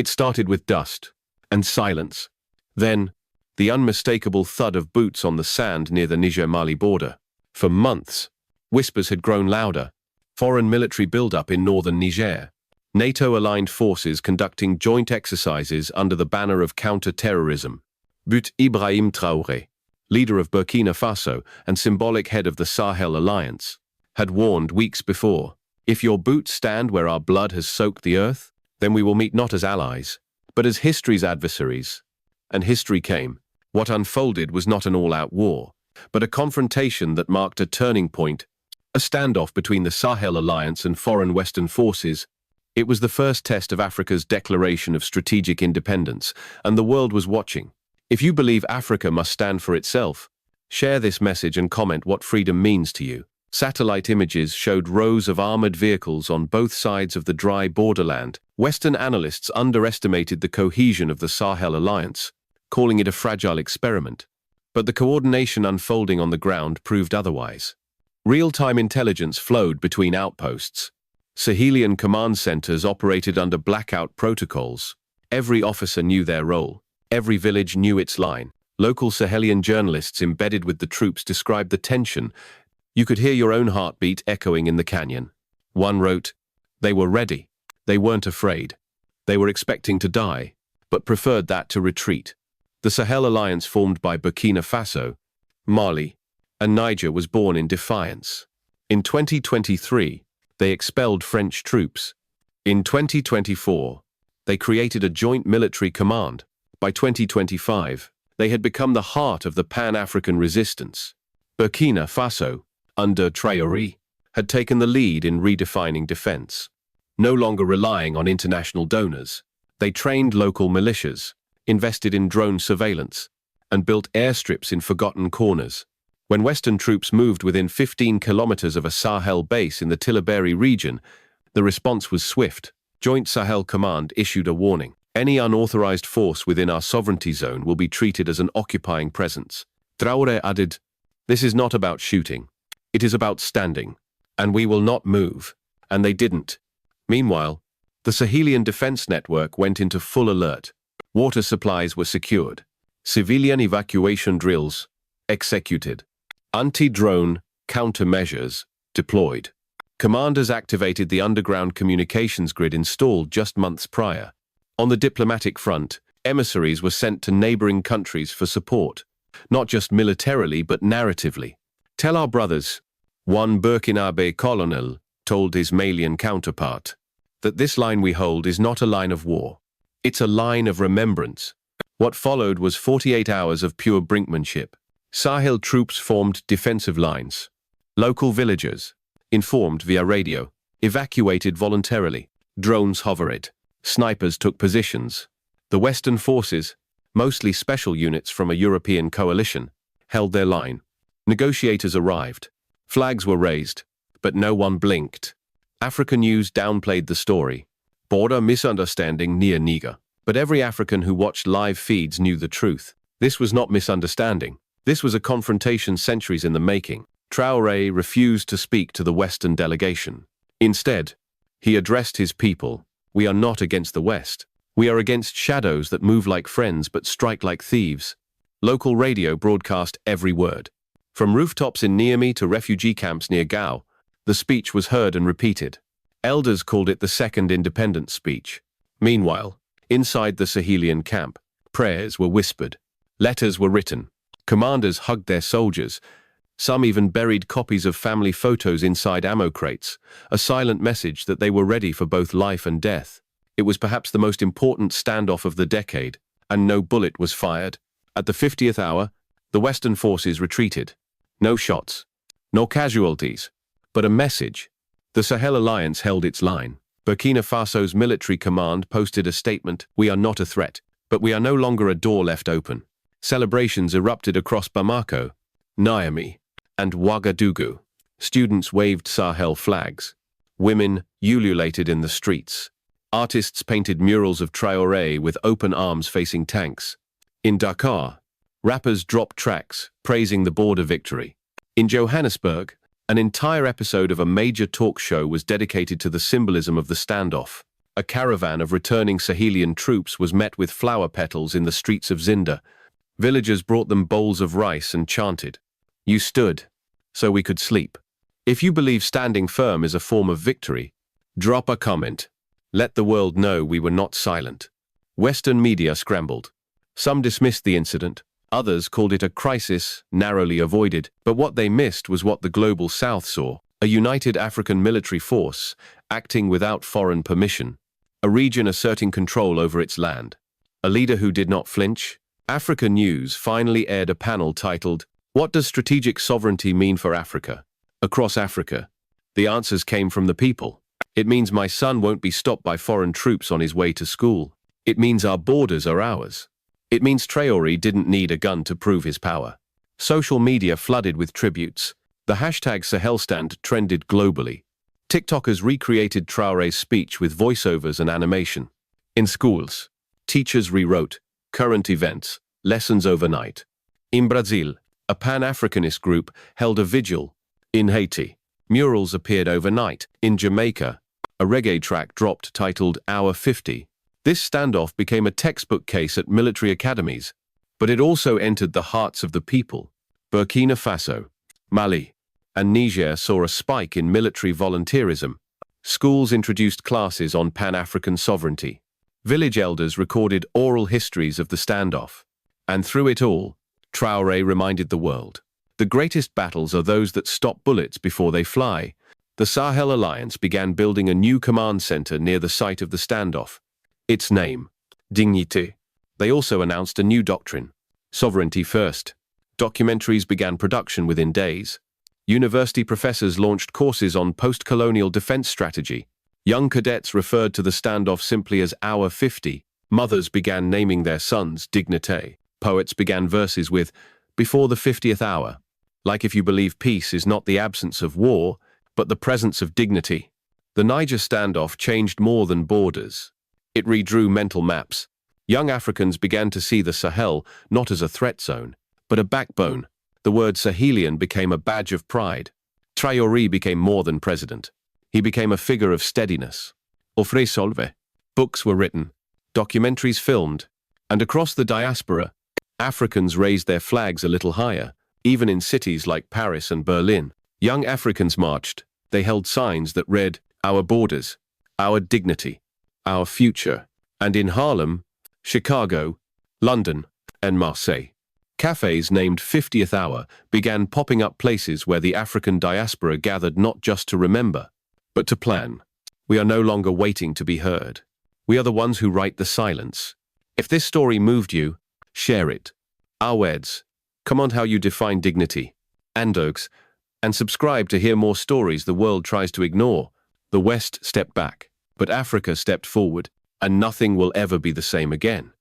It started with dust and silence. Then, the unmistakable thud of boots on the sand near the Niger-Mali border. For months, whispers had grown louder. Foreign military buildup in northern Niger. NATO-aligned forces conducting joint exercises under the banner of counter-terrorism. But Ibrahim Traoré, leader of Burkina Faso and symbolic head of the Sahel Alliance, had warned weeks before, "If your boots stand where our blood has soaked the earth, then we will meet not as allies, but as history's adversaries." And history came. What unfolded was not an all-out war, but a confrontation that marked a turning point, a standoff between the Sahel Alliance and foreign Western forces. It was the first test of Africa's declaration of strategic independence, and the world was watching. If you believe Africa must stand for itself, share this message and comment what freedom means to you. Satellite images showed rows of armored vehicles on both sides of the dry borderland. Western analysts underestimated the cohesion of the Sahel Alliance, calling it a fragile experiment. But the coordination unfolding on the ground proved otherwise. Real-time intelligence flowed between outposts. Sahelian command centers operated under blackout protocols. Every officer knew their role. Every village knew its line. Local Sahelian journalists embedded with the troops described the tension. You could hear your own heartbeat echoing in the canyon. One wrote, "They were ready. They weren't afraid. They were expecting to die, but preferred that to retreat." The Sahel Alliance, formed by Burkina Faso, Mali, and Niger, was born in defiance. In 2023, they expelled French troops. In 2024, they created a joint military command. By 2025, they had become the heart of the Pan-African resistance. Burkina Faso, under Traoré, had taken the lead in redefining defense. No longer relying on international donors, they trained local militias, invested in drone surveillance, and built airstrips in forgotten corners. When Western troops moved within 15 kilometers of a Sahel base in the Tillabéri region, the response was swift. Joint Sahel Command issued a warning. Any unauthorized force within our sovereignty zone will be treated as an occupying presence. Traoré added, "This is not about shooting. It is about standing, and we will not move." And they didn't. Meanwhile, the Sahelian defense network went into full alert. Water supplies were secured. Civilian evacuation drills executed. Anti-drone countermeasures deployed. Commanders activated the underground communications grid installed just months prior. On the diplomatic front, emissaries were sent to neighboring countries for support, not just militarily but narratively. "Tell our brothers," one Burkinabe colonel told his Malian counterpart, "that this line we hold is not a line of war. It's a line of remembrance." What followed was 48 hours of pure brinkmanship. Sahel troops formed defensive lines. Local villagers, informed via radio, evacuated voluntarily. Drones hovered. Snipers took positions. The Western forces, mostly special units from a European coalition, held their line. Negotiators arrived. Flags were raised, but no one blinked. Africa News downplayed the story. Border misunderstanding near Niger. But every African who watched live feeds knew the truth. This was not misunderstanding. This was a confrontation centuries in the making. Traoré refused to speak to the Western delegation. Instead, he addressed his people. "We are not against the West. We are against shadows that move like friends but strike like thieves." Local radio broadcast every word. From rooftops in Niamey to refugee camps near Gao, the speech was heard and repeated. Elders called it the Second Independence Speech. Meanwhile, inside the Sahelian camp, prayers were whispered. Letters were written. Commanders hugged their soldiers. Some even buried copies of family photos inside ammo crates, a silent message that they were ready for both life and death. It was perhaps the most important standoff of the decade, and no bullet was fired. At the 50th hour, the Western forces retreated. No shots, no casualties, but a message. The Sahel Alliance held its line. Burkina Faso's military command posted a statement, "We are not a threat, but we are no longer a door left open." Celebrations erupted across Bamako, Niamey, and Ouagadougou. Students waved Sahel flags. Women ululated in the streets. Artists painted murals of Traoré with open arms facing tanks. In Dakar, rappers dropped tracks praising the border victory. In Johannesburg, an entire episode of a major talk show was dedicated to the symbolism of the standoff. A caravan of returning Sahelian troops was met with flower petals in the streets of Zinda. Villagers brought them bowls of rice and chanted, "You stood, so we could sleep." If you believe standing firm is a form of victory, drop a comment. Let the world know we were not silent. Western media scrambled. Some dismissed the incident. Others called it a crisis, narrowly avoided. But what they missed was what the global South saw: a united African military force, acting without foreign permission. A region asserting control over its land. A leader who did not flinch. Africa News finally aired a panel titled, "What does strategic sovereignty mean for Africa?" Across Africa, the answers came from the people. It means my son won't be stopped by foreign troops on his way to school. It means our borders are ours. It means Traoré didn't need a gun to prove his power. Social media flooded with tributes. The hashtag #SahelStand trended globally. TikTokers recreated Traoré's speech with voiceovers and animation. In schools, teachers rewrote current events, lessons overnight. In Brazil, a Pan-Africanist group held a vigil. In Haiti, murals appeared overnight. In Jamaica, a reggae track dropped titled Hour 50. This standoff became a textbook case at military academies, but it also entered the hearts of the people. Burkina Faso, Mali, and Niger saw a spike in military volunteerism. Schools introduced classes on Pan-African sovereignty. Village elders recorded oral histories of the standoff. And through it all, Traoré reminded the world, the greatest battles are those that stop bullets before they fly. The Sahel Alliance began building a new command center near the site of the standoff. Its name, Dignité. They also announced a new doctrine, sovereignty first. Documentaries began production within days. University professors launched courses on post-colonial defense strategy. Young cadets referred to the standoff simply as Hour 50. Mothers began naming their sons Dignité. Poets began verses with, "Before the 50th hour." Like if you believe peace is not the absence of war, but the presence of dignity. The Niger standoff changed more than borders. It redrew mental maps. Young Africans began to see the Sahel not as a threat zone, but a backbone. The word Sahelian became a badge of pride. Traoré became more than president. He became a figure of steadiness. Offre solve. Books were written, documentaries filmed, and across the diaspora, Africans raised their flags a little higher. Even in cities like Paris and Berlin, young Africans marched. They held signs that read, "Our borders, our dignity, our future." And in Harlem, Chicago, London, and Marseille, cafes named 50th Hour began popping up, places where the African diaspora gathered not just to remember, but to plan. We are no longer waiting to be heard. We are the ones who write the silence. If this story moved you, share it. Aweds, comment how you define dignity. Andogs, and subscribe to hear more stories the world tries to ignore. The West stepped back, but Africa stepped forward, and nothing will ever be the same again.